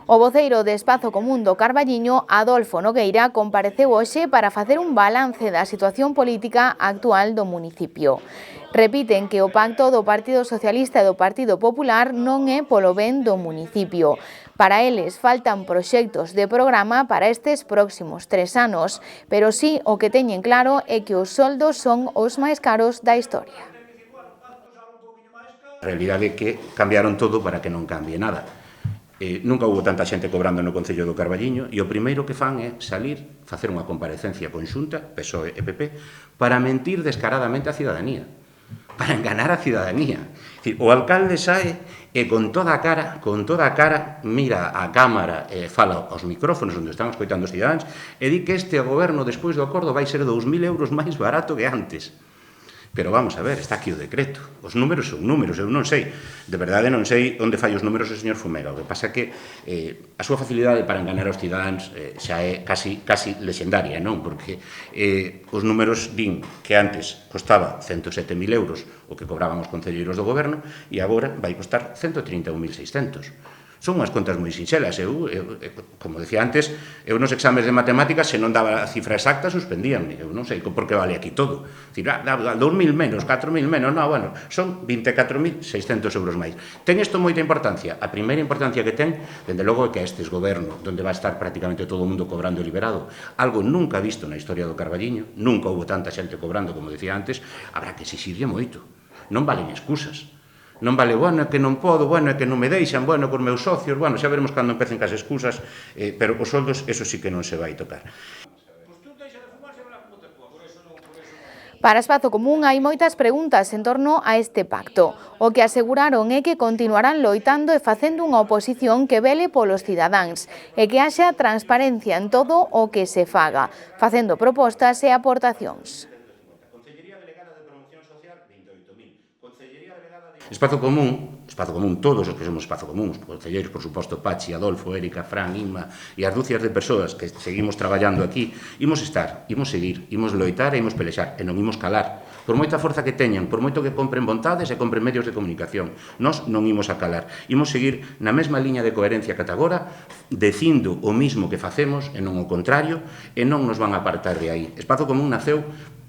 O voceiro de Espazo Común do Carballiño, Adolfo Nogueira, compareceu hoxe para facer un balance da situación política actual do municipio. Repiten que o pacto do Partido Socialista e do Partido Popular non é polo ben do municipio. Para eles faltan proxectos de programa para estes próximos 3 anos, pero sí o que teñen claro é que os soldos son os máis caros da historia. A realidade é que cambiaron todo para que non cambie nada. Nunca houve tanta xente cobrando no Concello do Carballiño e o primeiro que fan é salir, facer unha comparecencia conxunta, PSOE e PP, para mentir descaradamente á cidadanía, para enganar a cidadanía. O alcalde sae e con toda a cara, mira a cámara e fala aos micrófonos onde están escoitando os cidadáns e di que este goberno, despois do acordo, vai ser 2.000 euros máis barato que antes. Pero vamos a ver, está aquí o decreto. Os números son números, eu non sei. De verdade non sei onde fai os números o señor Fumega. O que pasa é que a súa facilidade para enganar aos cidadáns xa é casi lexendaria, non? Porque os números din que antes costaba 107.000 euros o que cobraban os concelleiros do goberno e agora vai costar 131.600. Son unhas contas moi sinxelas. Eu, como decía antes, eu nos exames de matemáticas, se non daba a cifra exacta, suspendíanme. Eu non sei por que vale aquí todo. Dicir, 2.000 menos, 4.000 menos, non, bueno, son 24.600 euros máis. Ten isto moita importancia? A primeira importancia que ten, dende logo, é que estes goberno, onde vai estar prácticamente todo o mundo cobrando liberado, algo nunca visto na historia do Carballiño, nunca houve tanta xente cobrando, como decía antes, habrá que exixirlle moito. Non valen excusas. Non vale, bueno, é que non podo, bueno, é que non me deixan, bueno, cos meus socios, bueno, xa veremos cando empecen cas excusas, pero os soldos, eso sí que non se vai tocar. Para Espazo Común hai moitas preguntas en torno a este pacto. O que aseguraron é que continuarán loitando e facendo unha oposición que vele polos cidadáns e que haxa transparencia en todo o que se faga, facendo propostas e aportacións. Espazo Común, todos os que somos Espazo Común, os concelleiros, por suposto, Pachi, Adolfo, Érica, Fran, Inma e as dúcias de persoas que seguimos traballando aquí, imos estar, imos seguir, imos loitar e imos pelexar, e non imos calar. Por moita forza que teñan, por moito que compren vontades e compren medios de comunicación, nós non imos a calar. Imos seguir na mesma liña de coherencia que ata agora, dicindo o mismo que facemos e non o contrario, e non nos van a apartar de aí. Espazo Común naceu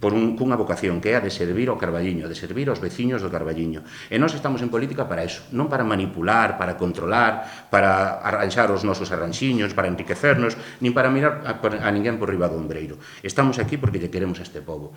cunha vocación que é a de servir ao Carballiño, de servir aos veciños do Carballiño. E nós estamos en política para eso, non para manipular, para controlar, para arranxar os nosos arranxiños, para enriquecernos, nin para mirar a ninguén por riba do ombreiro. Estamos aquí porque lle queremos a este pobo.